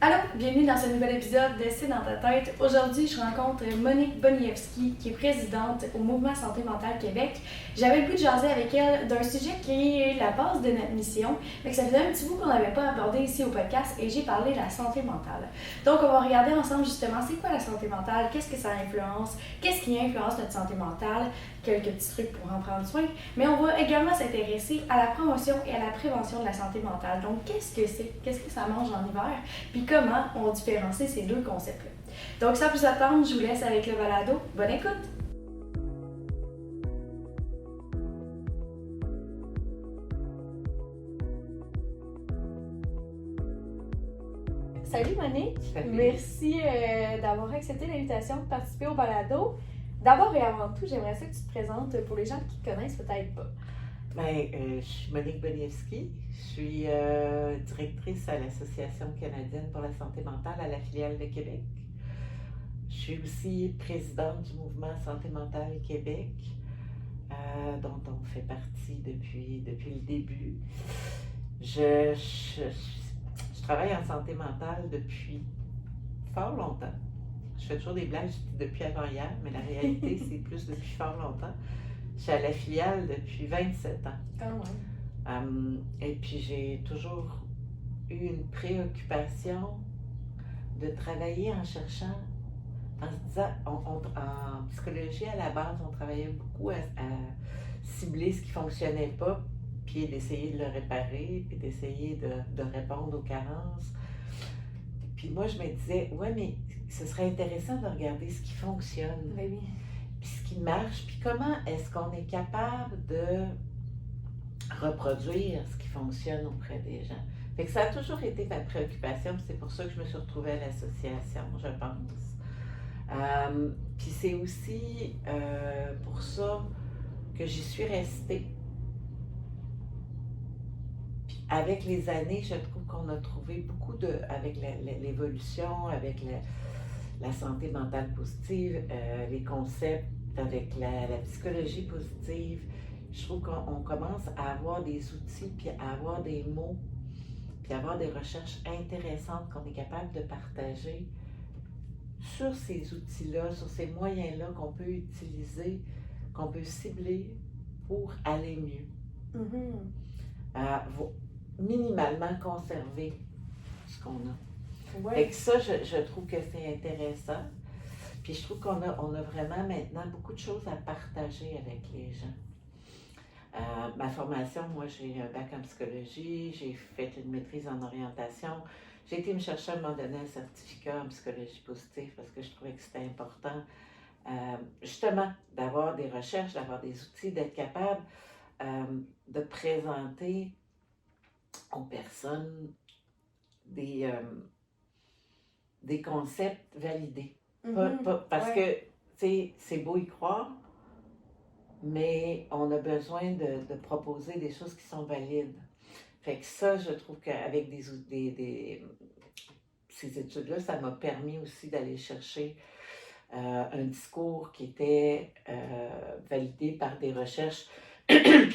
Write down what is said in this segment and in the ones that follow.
Allô, bienvenue dans ce nouvel épisode de C'est dans ta tête. Aujourd'hui, je rencontre Monique Boniewski, qui est présidente au Mouvement Santé Mentale Québec. J'avais le goût de jaser avec elle d'un sujet qui est la base de notre mission, mais que ça faisait un petit bout qu'on n'avait pas abordé ici au podcast, et j'ai parlé de la santé mentale. Donc, on va regarder ensemble justement c'est quoi la santé mentale, qu'est-ce que ça influence, qu'est-ce qui influence notre santé mentale, quelques petits trucs pour en prendre soin, mais on va également s'intéresser à la promotion et à la prévention de la santé mentale. Donc, qu'est-ce que c'est? Qu'est-ce que ça mange en hiver? Puis comment on différencie ces deux concepts-là. Donc, sans plus attendre, je vous laisse avec le balado. Bonne écoute! Salut Monique! Salut. Merci d'avoir accepté l'invitation de participer au balado. D'abord et avant tout, j'aimerais ça que tu te présentes pour les gens qui te connaissent peut-être pas. Je suis Monique Boniewski. Je suis directrice à l'Association canadienne pour la santé mentale à la filiale de Québec. Je suis aussi présidente du mouvement Santé mentale Québec, dont on fait partie depuis le début. Je travaille en santé mentale depuis fort longtemps. Je fais toujours des blagues depuis avant hier, mais la réalité, c'est plus depuis fort longtemps. Je suis à la filiale depuis 27 ans. Quand même. Et puis j'ai toujours eu une préoccupation de travailler en cherchant, en se disant, en psychologie à la base, on travaillait beaucoup à cibler ce qui ne fonctionnait pas, puis d'essayer de le réparer, puis d'essayer de répondre aux carences. Puis moi, je me disais, ouais, mais ce serait intéressant de regarder ce qui fonctionne. Ben oui. Puis ce qui marche, puis comment est-ce qu'on est capable de reproduire ce qui fonctionne auprès des gens. Fait que ça a toujours été ma préoccupation, puis c'est pour ça que je me suis retrouvée à l'association, je pense. Puis c'est aussi pour ça que j'y suis restée. Puis avec les années, je trouve qu'on a trouvé beaucoup avec l'évolution, avec la santé mentale positive, les concepts avec la psychologie positive. Je trouve qu'on commence à avoir des outils, puis à avoir des mots, puis à avoir des recherches intéressantes qu'on est capable de partager sur ces outils-là, sur ces moyens-là qu'on peut utiliser, qu'on peut cibler pour aller mieux. Minimalement conserver ce qu'on a. Ouais. Fait que ça, je trouve que c'est intéressant. Puis je trouve qu'on a vraiment maintenant beaucoup de choses à partager avec les gens. Ma formation, moi j'ai un bac en psychologie, j'ai fait une maîtrise en orientation. J'ai été me chercher à un moment donné un certificat en psychologie positive parce que je trouvais que c'était important justement d'avoir des recherches, d'avoir des outils, d'être capable de présenter aux personnes des concepts validés. Parce que, tu sais, c'est beau y croire, mais on a besoin de proposer des choses qui sont valides. Fait que ça, je trouve qu'avec ces études-là, ça m'a permis aussi d'aller chercher un discours qui était validé par des recherches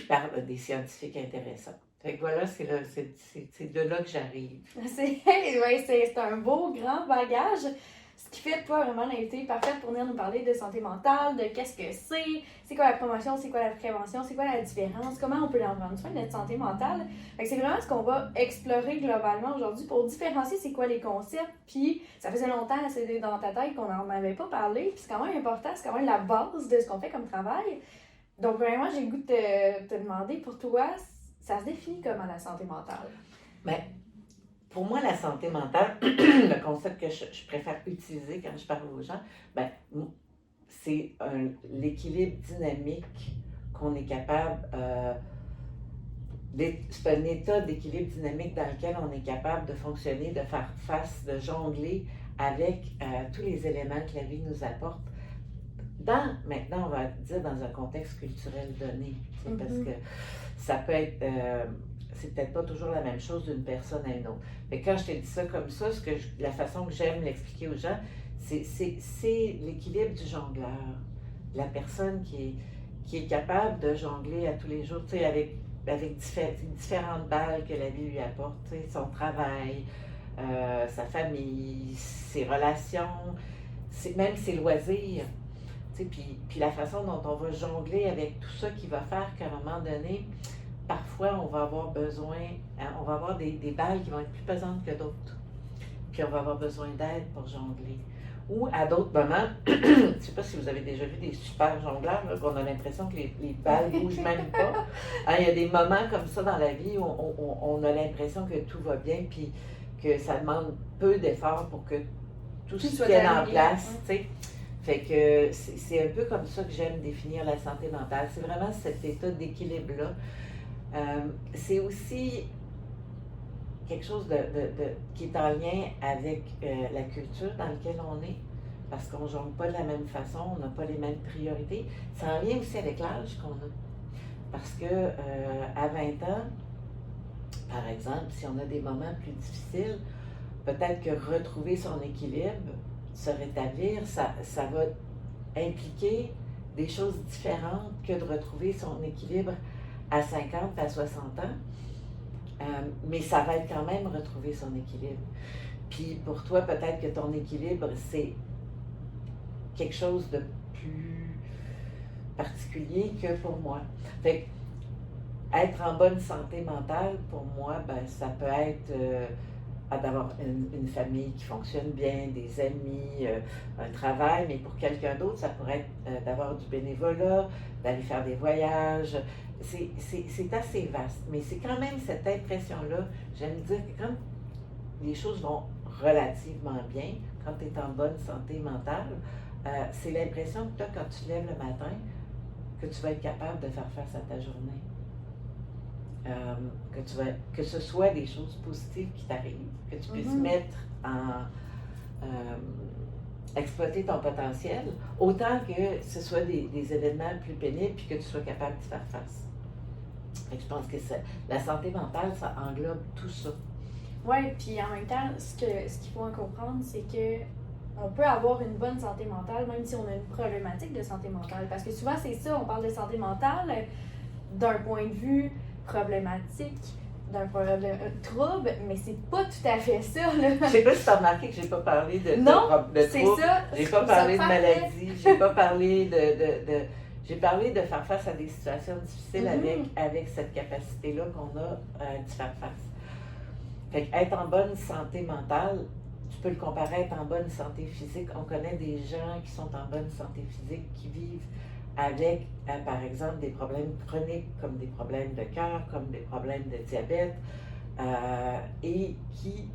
par des scientifiques intéressants. Fait que voilà, c'est de là que j'arrive. C'est un beau, grand bagage. Ce qui fait de toi vraiment l'invité parfaite pour venir nous parler de santé mentale, de qu'est-ce que c'est quoi la promotion, c'est quoi la prévention, c'est quoi la différence, comment on peut en prendre soin de notre santé mentale. Fait que c'est vraiment ce qu'on va explorer globalement aujourd'hui pour différencier c'est quoi les concepts. Puis ça faisait longtemps, c'est dans ta tête qu'on n'en avait pas parlé, puis c'est quand même important, c'est quand même la base de ce qu'on fait comme travail. Donc vraiment, j'ai le goût de te demander, pour toi, ça se définit comment la santé mentale? Bien, pour moi, la santé mentale, le concept que je préfère utiliser quand je parle aux gens, ben, c'est l'équilibre dynamique qu'on est capable, c'est un état d'équilibre dynamique dans lequel on est capable de fonctionner, de faire face, de jongler avec tous les éléments que la vie nous apporte. Maintenant, on va dire dans un contexte culturel donné, parce que ça peut être, c'est peut-être pas toujours la même chose d'une personne à une autre. Mais quand je te dis ça comme ça, la façon que j'aime l'expliquer aux gens, c'est l'équilibre du jongleur. La personne qui est capable de jongler à tous les jours, tu sais, avec différentes balles que la vie lui apporte, tu sais, son travail, sa famille, ses relations, même ses loisirs. Puis la façon dont on va jongler avec tout ça qui va faire qu'à un moment donné, parfois on va avoir besoin, on va avoir des balles qui vont être plus pesantes que d'autres. Puis on va avoir besoin d'aide pour jongler. Ou à d'autres moments, je ne sais pas si vous avez déjà vu des super jongleurs, là, qu'on a l'impression que les balles ne bougent même pas. Il y a des moments comme ça dans la vie où on a l'impression que tout va bien, puis que ça demande peu d'efforts pour que tout se tienne en place. Fait que c'est un peu comme ça que j'aime définir la santé mentale. C'est vraiment cet état d'équilibre-là. C'est aussi quelque chose qui est en lien avec la culture dans laquelle on est, parce qu'on ne jongle pas de la même façon, on n'a pas les mêmes priorités. C'est en lien aussi avec l'âge qu'on a. Parce que à 20 ans, par exemple, si on a des moments plus difficiles, peut-être que retrouver son équilibre, se rétablir, ça va impliquer des choses différentes que de retrouver son équilibre à 50, à 60 ans. Mais ça va être quand même retrouver son équilibre. Puis pour toi, peut-être que ton équilibre, c'est quelque chose de plus particulier que pour moi. Fait que être en bonne santé mentale, pour moi, ben, ça peut être d'avoir une famille qui fonctionne bien, des amis, un travail, mais pour quelqu'un d'autre, ça pourrait être d'avoir du bénévolat, d'aller faire des voyages. C'est assez vaste, mais c'est quand même cette impression-là, j'aime dire que quand les choses vont relativement bien, quand tu es en bonne santé mentale, c'est l'impression que tu as quand tu te lèves le matin, que tu vas être capable de faire face à ta journée. Que ce soit des choses positives qui t'arrivent, que tu puisses mettre exploiter ton potentiel, autant que ce soit des événements plus pénibles puis que tu sois capable de faire face. Fait que je pense que la santé mentale, ça englobe tout ça. Oui, puis en même temps, ce qu'il faut en comprendre, c'est que on peut avoir une bonne santé mentale, même si on a une problématique de santé mentale. Parce que souvent, c'est ça, on parle de santé mentale d'un point de vue problématique, d'un trouble, mais c'est pas tout à fait ça, là. Je sais pas si tu as remarqué que j'ai pas parlé de c'est trouble. ça. J'ai pas parlé de maladie, j'ai pas parlé j'ai parlé de faire face à des situations difficiles avec cette capacité-là qu'on a d'y faire face. Fait qu'être en bonne santé mentale, tu peux le comparer à être en bonne santé physique. On connaît des gens qui sont en bonne santé physique, qui vivent avec, par exemple, des problèmes chroniques, comme des problèmes de cœur, comme des problèmes de diabète, et qui,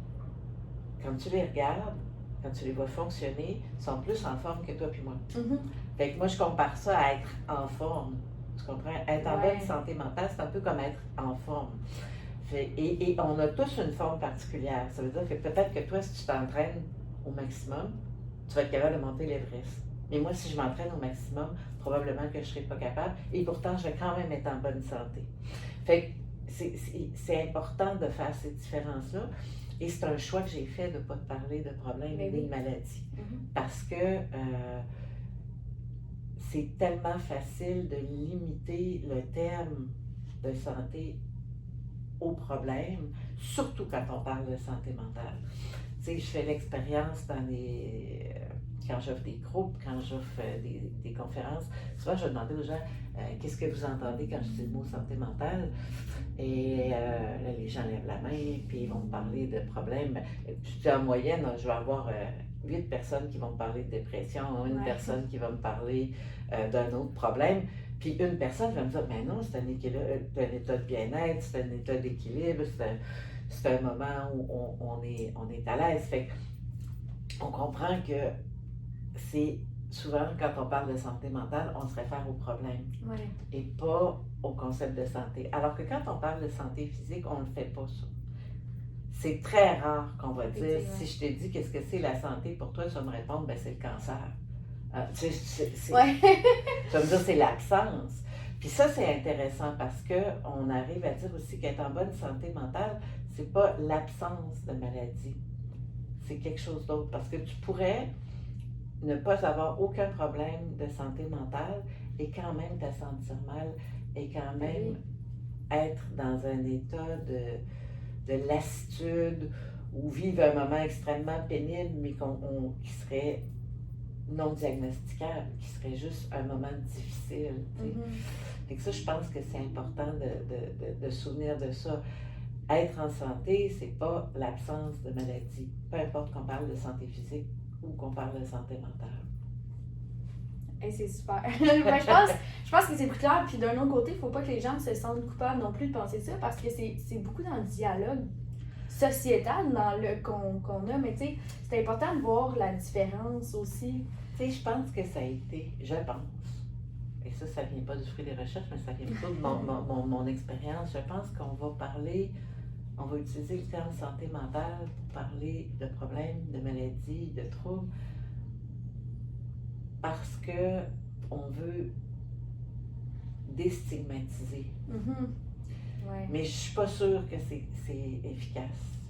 quand tu les regardes, quand tu les vois fonctionner, sont plus en forme que toi puis moi. Fait que moi, je compare ça à être en forme. Tu comprends? Être en bonne santé mentale, c'est un peu comme être en forme. Et on a tous une forme particulière. Ça veut dire que peut-être que toi, si tu t'entraînes au maximum, tu vas être capable de monter l'Everest. Mais moi, si je m'entraîne au maximum, probablement que je ne serai pas capable. Et pourtant, je vais quand même être en bonne santé. Fait que c'est important de faire ces différences-là. Et c'est un choix que j'ai fait de ne pas te parler de problèmes et de maladies. Parce que c'est tellement facile de limiter le terme de santé aux problèmes, surtout quand on parle de santé mentale. Tu sais, je fais l'expérience quand j'offre des groupes, quand j'offre des conférences, souvent je vais demander aux gens qu'est-ce que vous entendez quand je dis le mot santé mentale. Et là, les gens lèvent la main, puis ils vont me parler de problèmes. Je dis en moyenne, je vais avoir 8 personnes qui vont me parler de dépression, une personne qui va me parler d'un autre problème. Puis une personne va me dire, mais non, c'est un état de bien-être, c'est un état d'équilibre, c'est un moment où on est à l'aise. Fait qu'on comprend que c'est souvent, quand on parle de santé mentale, on se réfère au problème et pas au concept de santé. Alors que quand on parle de santé physique, on ne le fait pas ça. C'est très rare qu'on va dire, si je te dis qu'est-ce que c'est la santé pour toi, tu vas me répondre, ben c'est le cancer. Tu vas me dire, c'est l'absence. Puis ça, c'est intéressant parce qu'on arrive à dire aussi qu'être en bonne santé mentale, c'est pas l'absence de maladie. C'est quelque chose d'autre. Parce que tu pourrais ne pas avoir aucun problème de santé mentale et quand même te sentir mal et quand même être dans un état de lassitude ou vivent un moment extrêmement pénible, mais qui serait non diagnosticable, qui serait juste un moment difficile. Fait que ça, je pense que c'est important de se souvenir de ça. Être en santé, c'est pas l'absence de maladie. Peu importe qu'on parle de santé physique ou qu'on parle de santé mentale. Et c'est super. Ben, je pense que c'est plus clair. Puis d'un autre côté, il ne faut pas que les gens se sentent coupables non plus de penser ça parce que c'est beaucoup dans le dialogue sociétal qu'on a. Mais tu sais, c'est important de voir la différence aussi. Tu sais, je pense que ça a été, je pense, et ça vient pas du fruit des recherches, mais ça vient plutôt de mon expérience. Je pense qu'on va utiliser le terme santé mentale pour parler de problèmes, de maladies, de troubles, parce que on veut déstigmatiser. Ouais. Mais je suis pas sûre que c'est efficace.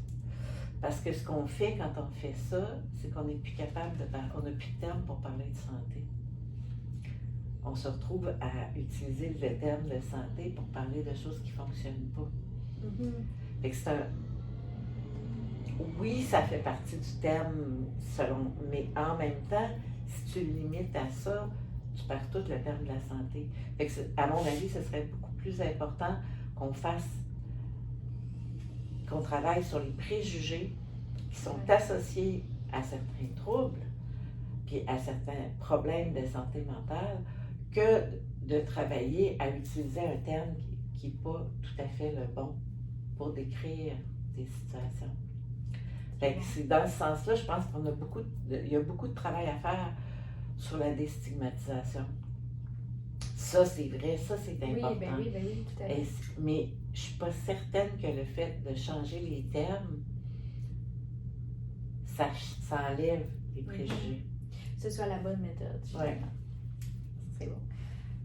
Parce que ce qu'on fait quand on fait ça, c'est qu'on n'est plus capable on n'a plus de terme pour parler de santé. On se retrouve à utiliser le terme de santé pour parler de choses qui ne fonctionnent pas. Fait que oui, ça fait partie du terme mais en même temps, si tu le limites à ça, tu perds tout le terme de la santé. Fait que à mon avis, ce serait beaucoup plus important qu'on travaille sur les préjugés qui sont associés à certains troubles puis à certains problèmes de santé mentale que de travailler à utiliser un terme qui n'est pas tout à fait le bon pour décrire des situations. Fait que c'est dans ce sens-là, je pense qu'il y a beaucoup de travail à faire sur la déstigmatisation. Ça, c'est vrai, ça, c'est important. Oui, tout à fait. Mais je ne suis pas certaine que le fait de changer les termes, ça enlève les préjugés. Ce soit la bonne méthode. Oui. C'est bon.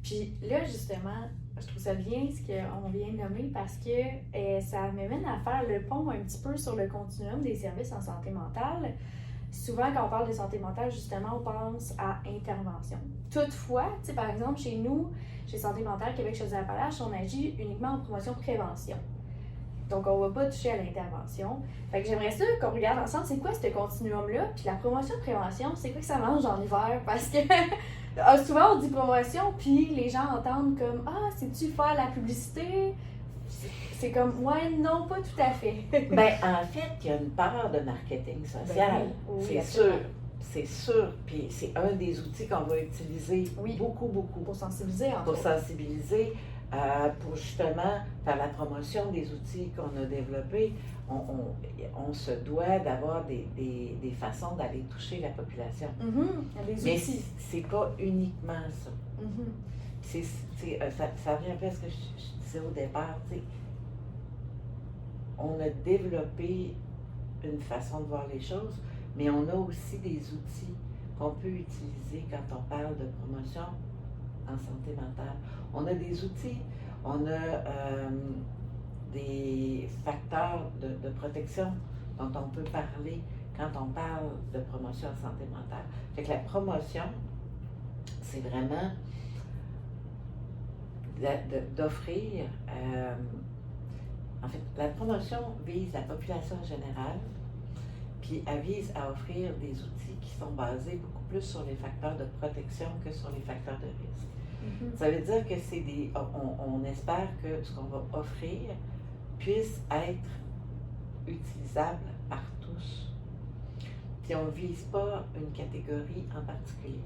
Puis là, justement, je trouve ça bien ce qu'on vient de nommer parce que ça m'amène à faire le pont un petit peu sur le continuum des services en santé mentale. Souvent, quand on parle de santé mentale, justement, on pense à intervention. Toutefois, tu sais, par exemple, chez nous, chez Santé mentale Québec-Chaudière-Appalaches, on agit uniquement en promotion-prévention. Donc, on ne va pas toucher à l'intervention. Fait que j'aimerais ça qu'on regarde ensemble, c'est quoi ce continuum-là? Puis la promotion-prévention, c'est quoi que ça mange en hiver? Parce que souvent, on dit promotion, puis les gens entendent comme « Ah, c'est-tu faire la publicité? » C'est comme, ouais, non, pas tout à fait. Ben, en fait, il y a une part de marketing social. Oui, c'est sûr. C'est sûr. Puis c'est un des outils qu'on va utiliser beaucoup. Pour sensibiliser, Pour sensibiliser, pour justement faire la promotion des outils qu'on a développés. On se doit d'avoir des façons d'aller toucher la population. Des outils. Mais c'est pas uniquement ça. Ça revient un peu à ce que je disais au départ, on a développé une façon de voir les choses, mais on a aussi des outils qu'on peut utiliser quand on parle de promotion en santé mentale. On a des outils, on a des facteurs de protection dont on peut parler quand on parle de promotion en santé mentale. Fait que la promotion, c'est vraiment d'offrir... En fait, la promotion vise la population générale, puis elle vise à offrir des outils qui sont basés beaucoup plus sur les facteurs de protection que sur les facteurs de risque. Ça veut dire que on espère que ce qu'on va offrir puisse être utilisable par tous. Puis on ne vise pas une catégorie en particulier.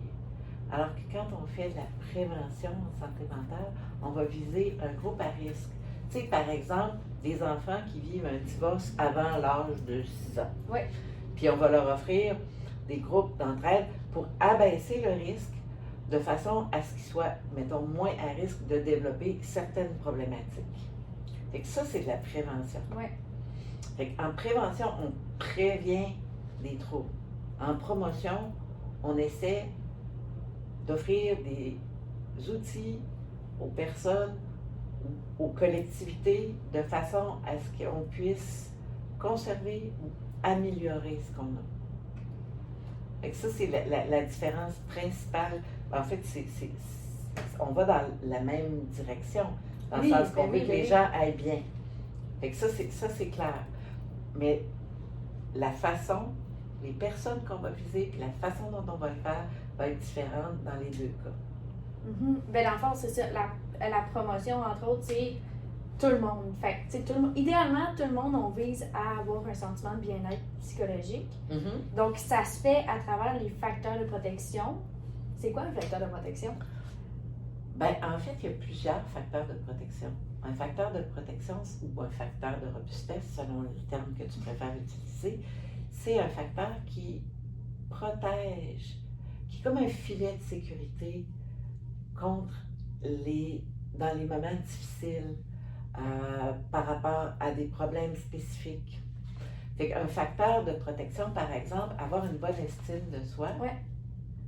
Alors que quand on fait de la prévention en santé mentale, on va viser un groupe à risque. Tu sais, par exemple, des enfants qui vivent un divorce avant l'âge de 6 ans. Oui. Puis on va leur offrir des groupes d'entraide pour abaisser le risque de façon à ce qu'ils soient, mettons, moins à risque de développer certaines problématiques. Fait que ça, c'est de la prévention. Oui. Fait qu'en prévention, on prévient des troubles. En promotion, on essaie d'offrir des outils aux personnes, aux collectivités, de façon à ce qu'on puisse conserver ou améliorer ce qu'on a. Fait que ça, c'est la différence principale. En fait, on va dans la même direction, dans le sens qu'on veut que les gens aillent bien. Fait que ça, c'est clair. Mais la façon, les personnes qu'on va viser, puis la façon dont on va le faire va être différente dans les deux cas. Ben, dans le fond, c'est ça. La promotion, entre autres, c'est tout le monde. Fait que, idéalement, tout le monde, on vise à avoir un sentiment de bien-être psychologique. Donc, ça se fait à travers les facteurs de protection. C'est quoi un facteur de protection? Ben, en fait, il y a plusieurs facteurs de protection. Un facteur de protection ou un facteur de robustesse, selon le terme que tu préfères utiliser, c'est un facteur qui protège, qui est comme un filet de sécurité contre dans les moments difficiles par rapport à des problèmes spécifiques. Fait qu'un facteur de protection, par exemple, avoir une bonne estime de soi,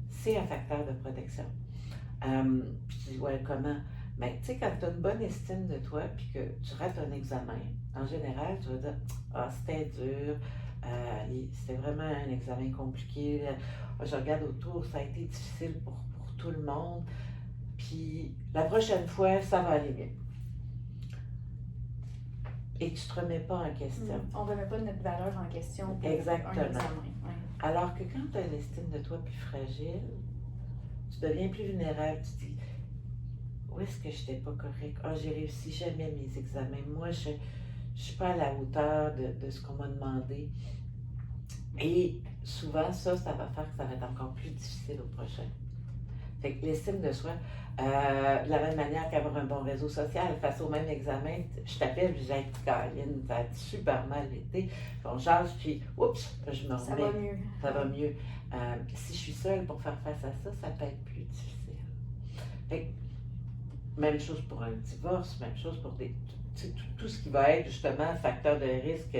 c'est un facteur de protection. Puis tu dis, ouais, comment? Ben, tu sais, quand tu as une bonne estime de toi, puis que tu rates un examen, en général, tu vas dire, ah, c'était dur, c'était vraiment un examen compliqué, je regarde autour, ça a été difficile pour tout le monde, puis la prochaine fois, ça va aller mieux. Et tu ne te remets pas en question. On ne remet pas notre valeur en question pour Exactement. un examen. Alors que quand tu as une estime de toi plus fragile, tu deviens plus vulnérable, tu te dis, où est-ce que je n'étais pas correct? Ah, j'ai réussi jamais mes examens. Moi, je ne suis pas à la hauteur de ce qu'on m'a demandé. Et souvent, ça va faire que ça va être encore plus difficile au prochain. Fait que l'estime de soi, de la même manière qu'avoir un bon réseau social, face au même examen, je t'appelle, je dis, hey, Caroline, ça a super mal été. On jase, puis, oups, je me remets. Ça va mieux. Ça va mieux. Si je suis seule pour faire face à ça, ça peut être plus difficile. Fait que, même chose pour un divorce, même chose pour tout ce qui va être justement facteur de risque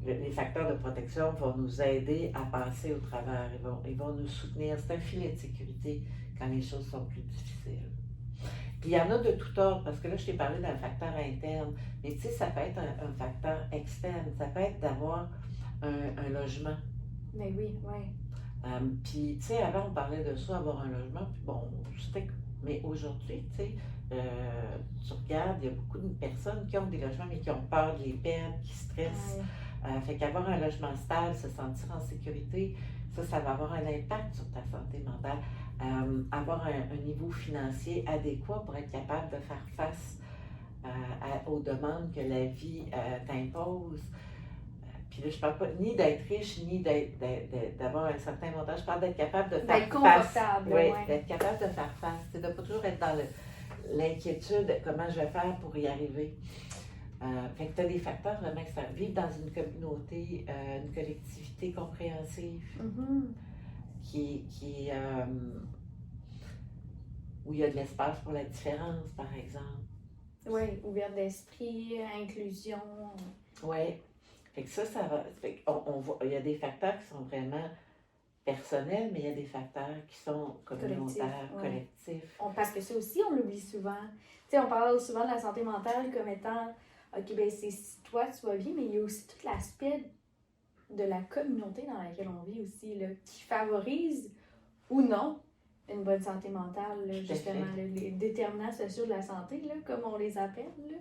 les facteurs de protection vont nous aider à passer au travers. Ils vont nous soutenir. C'est un filet de sécurité quand les choses sont plus difficiles. Puis il y en a de tout ordre, parce que là, je t'ai parlé d'un facteur interne, mais tu sais, ça peut être un facteur externe. Ça peut être d'avoir un logement. Mais oui, oui. Puis, tu sais, avant, on parlait de ça, avoir un logement, puis bon, mais aujourd'hui, tu sais, tu regardes, il y a beaucoup de personnes qui ont des logements, mais qui ont peur de les perdre, qui stressent. Fait qu'avoir un logement stable, se sentir en sécurité, ça va avoir un impact sur ta santé mentale. Avoir un niveau financier adéquat pour être capable de faire face aux demandes que la vie t'impose. Puis là, je parle pas ni d'être riche, ni d'avoir un certain montant. Je parle d'être capable de faire face. D'être confortable, oui, d'être capable de faire face. C'est de ne pas toujours être dans l'inquiétude, comment je vais faire pour y arriver. Fait que tu as des facteurs vraiment externes. Vivre dans une communauté, une collectivité compréhensive, où il y a de l'espace pour la différence, par exemple. Oui, ouvert d'esprit, inclusion. Oui. Fait que ça va. Fait on voit, il y a des facteurs qui sont vraiment personnels, mais il y a des facteurs qui sont communautaires, collectifs. Parce que ça aussi, on l'oublie souvent. Tu sais, on parle souvent de la santé mentale comme étant, OK, ben c'est si toi tu vas bien, mais il y a aussi tout l'aspect de la communauté dans laquelle on vit aussi, là, qui favorise ou non une bonne santé mentale, là, justement, là, les déterminants sociaux de la santé, là, comme on les appelle. Là.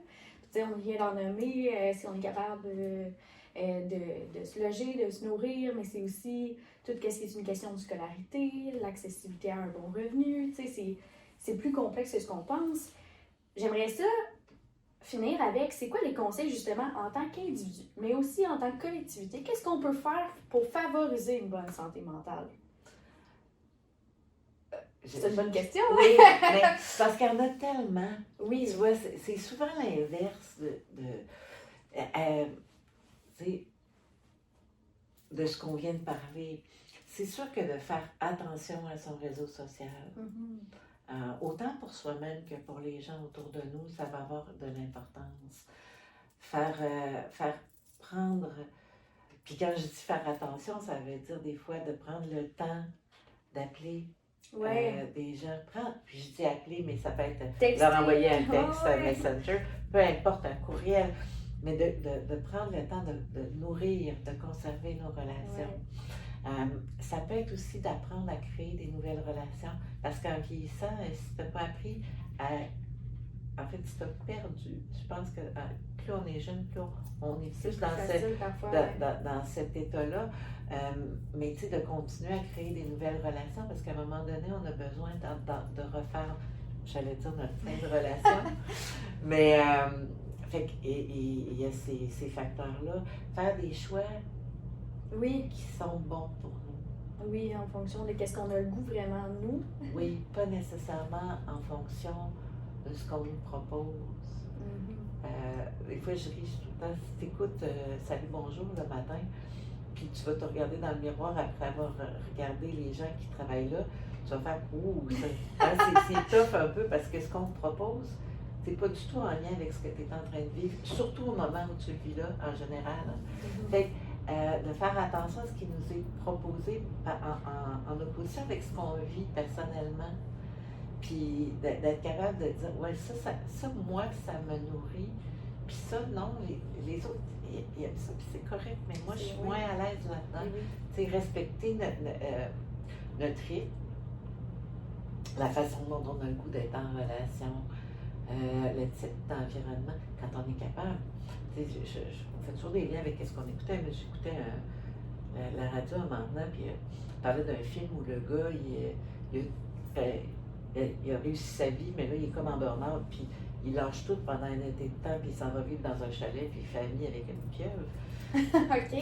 Tu sais, on vient d'en nommer, si on est capable de se loger, de se nourrir, mais c'est aussi tout ce qui est une question de scolarité, l'accessibilité à un bon revenu, tu sais, c'est plus complexe que ce qu'on pense. J'aimerais ça finir avec, c'est quoi les conseils justement en tant qu'individu, mais aussi en tant que collectivité, qu'est-ce qu'on peut faire pour favoriser une bonne santé mentale? C'est une bonne question. Oui, mais parce qu'il y en a tellement. Oui. Tu vois, c'est souvent l'inverse de ce qu'on vient de parler. C'est sûr que de faire attention à son réseau social, autant pour soi-même que pour les gens autour de nous, ça va avoir de l'importance. Faire prendre... Puis quand je dis faire attention, ça veut dire des fois de prendre le temps d'appeler des gens. Puis je dis appeler, mais ça peut être leur envoyer un texte, un messenger, peu importe, un courriel. Mais de prendre le temps de nourrir, de conserver nos relations. Ça peut être aussi d'apprendre à créer des nouvelles relations. Parce qu'en vieillissant, si tu n'as pas appris à en fait, tu t'as perdu. Je pense que plus on est jeune, plus on est plus dans cet état-là. Mais tu sais, de continuer à créer des nouvelles relations, parce qu'à un moment donné, on a besoin de refaire, j'allais dire, notre fin de relation. Mais, fait il y a ces facteurs-là. Faire des choix qui sont bons pour nous. Oui, en fonction de qu'est-ce qu'on a le goût vraiment, nous. Oui, pas nécessairement en fonction de ce qu'on nous propose. Des fois, je ris tout le temps. Si tu écoutes Salut, bonjour le matin, puis tu vas te regarder dans le miroir après avoir regardé les gens qui travaillent là, tu vas faire ouh, c'est tough un peu parce que ce qu'on te propose, c'est pas du tout en lien avec ce que tu es en train de vivre, surtout au moment où tu le vis là, en général. Fait de faire attention à ce qui nous est proposé en opposition avec ce qu'on vit personnellement. Puis d'être capable de dire, ouais, ça, moi, ça me nourrit. Puis ça, non, les autres, ils aiment ça, puis c'est correct, mais moi, je suis moins à l'aise là-dedans. Tu sais, respecter notre rythme, la façon dont on a le goût d'être en relation, le type d'environnement, quand on est capable. Tu sais, on fait toujours des liens avec ce qu'on écoutait, mais j'écoutais la radio en maintenant, puis on parlait d'un film où le gars, il a réussi sa vie, mais là, il est comme en burn-out, puis il lâche tout pendant un été de temps, puis il s'en va vivre dans un chalet, puis il fait ami avec une pieuvre. OK.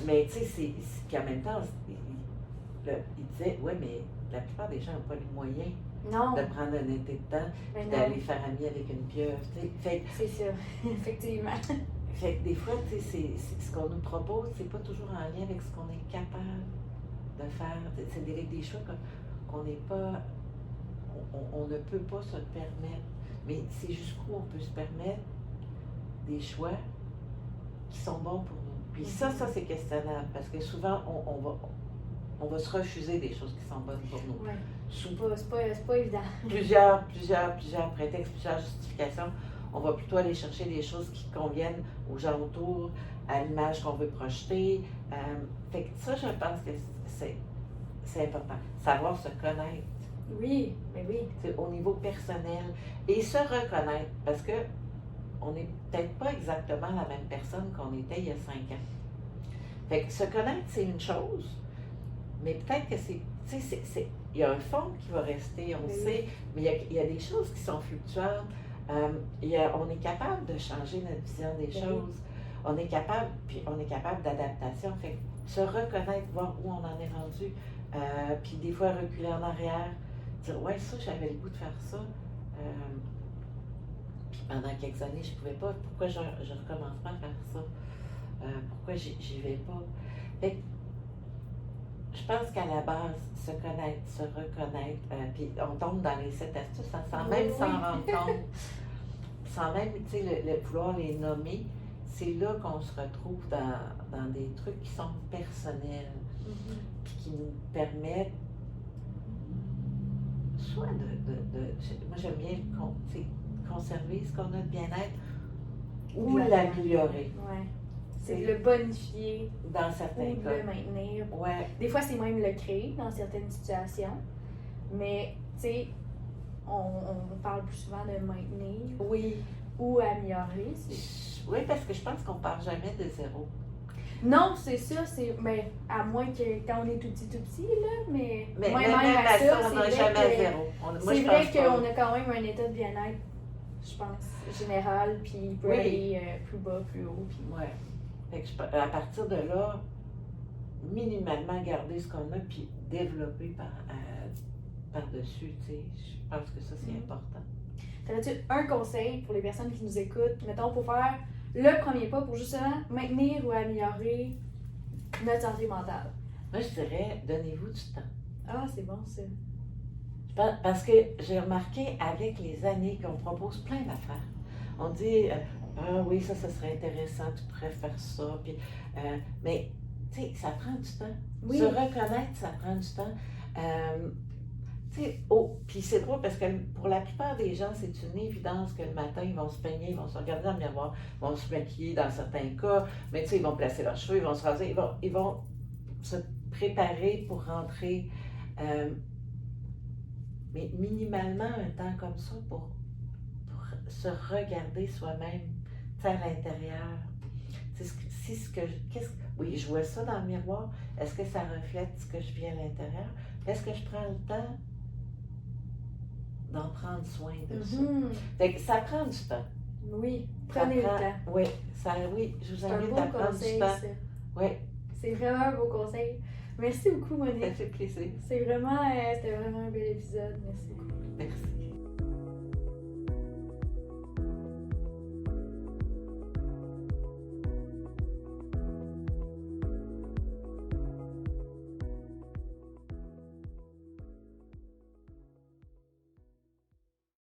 Mais tu sais, puis en même temps, il disait, ouais, mais la plupart des gens n'ont pas les moyens de prendre un été de temps, puis d'aller faire ami avec une pieuvre, tu sais. C'est ça, effectivement. Fait que des fois, tu sais, ce qu'on nous propose, c'est pas toujours en lien avec ce qu'on est capable de faire. C'est des choix qu'on n'est pas... On ne peut pas se le permettre. Mais c'est jusqu'où on peut se permettre des choix qui sont bons pour nous. Puis ça c'est questionnable, parce que souvent, on va se refuser des choses qui sont bonnes pour nous. Ouais. C'est pas évident. Plusieurs prétextes, plusieurs justifications. On va plutôt aller chercher des choses qui conviennent aux gens autour, à l'image qu'on veut projeter. Fait que ça, je pense que c'est important. Savoir se connaître. Oui, mais oui. C'est au niveau personnel. Et se reconnaître, parce que on n'est peut-être pas exactement la même personne qu'on était il y a 5 ans. Fait que se connaître, c'est une chose, mais peut-être que il y a un fond qui va rester, on sait, mais il y a des choses qui sont fluctuantes. On est capable de changer notre vision des choses. On est capable d'adaptation. Fait que se reconnaître, voir où on en est rendu, puis des fois reculer en arrière, dire ouais, ça, j'avais le goût de faire ça. Puis pendant quelques années, je ne pouvais pas. Pourquoi je recommence pas à faire ça? Pourquoi j'y vais pas? Fait que, je pense qu'à la base, se connaître, se reconnaître, puis on tombe dans les 7 astuces sans même s'en rendre compte, sans même vouloir les nommer. C'est là qu'on se retrouve dans des trucs qui sont personnels, puis qui nous permettent soit moi j'aime bien conserver ce qu'on a de bien-être ou l'améliorer. Ouais. C'est le bonifier dans certains ou cas. Le maintenir. Ouais. Des fois, c'est même le créer dans certaines situations. Mais, tu sais, on parle plus souvent de maintenir ou améliorer. Oui, parce que je pense qu'on ne part jamais de zéro. Non, c'est ça, à moins que quand on est tout petit, là, mais même à ça, on n'a jamais à zéro. C'est vrai qu'on a quand même un état de bien-être, je pense, général, puis il peut aller plus bas, plus haut. Puis... Ouais. Fait que à partir de là, minimalement garder ce qu'on a, puis développer par-dessus, tu sais, je pense que ça, c'est important. T'aurais-tu un conseil pour les personnes qui nous écoutent, mettons, pour faire le premier pas pour justement maintenir ou améliorer notre santé mentale? Moi, je dirais, donnez-vous du temps. Ah, c'est bon, ça. Parce que j'ai remarqué avec les années qu'on propose plein d'affaires. On dit, ah oui, ça serait intéressant, tu pourrais faire ça. Puis, mais, tu sais, ça prend du temps. Oui. Se reconnaître, ça prend du temps. Puis c'est drôle parce que pour la plupart des gens, c'est une évidence que le matin, ils vont se peigner, ils vont se regarder dans le miroir, ils vont se maquiller dans certains cas, mais tu sais, ils vont placer leurs cheveux, ils vont se raser, ils vont se préparer pour rentrer. Mais minimalement un temps comme ça pour se regarder soi-même, tu sais, à l'intérieur. Oui, je vois ça dans le miroir. Est-ce que ça reflète ce que je vis à l'intérieur? Est-ce que je prends le temps d'en prendre soin de ça? Fait que ça prend du temps. Oui, prenez le temps. Oui, je vous invite à prendre du temps. Ça. Oui. C'est vraiment un beau conseil. Merci beaucoup, Monique. Ça fait plaisir. C'était vraiment un bel épisode. Merci beaucoup. Merci.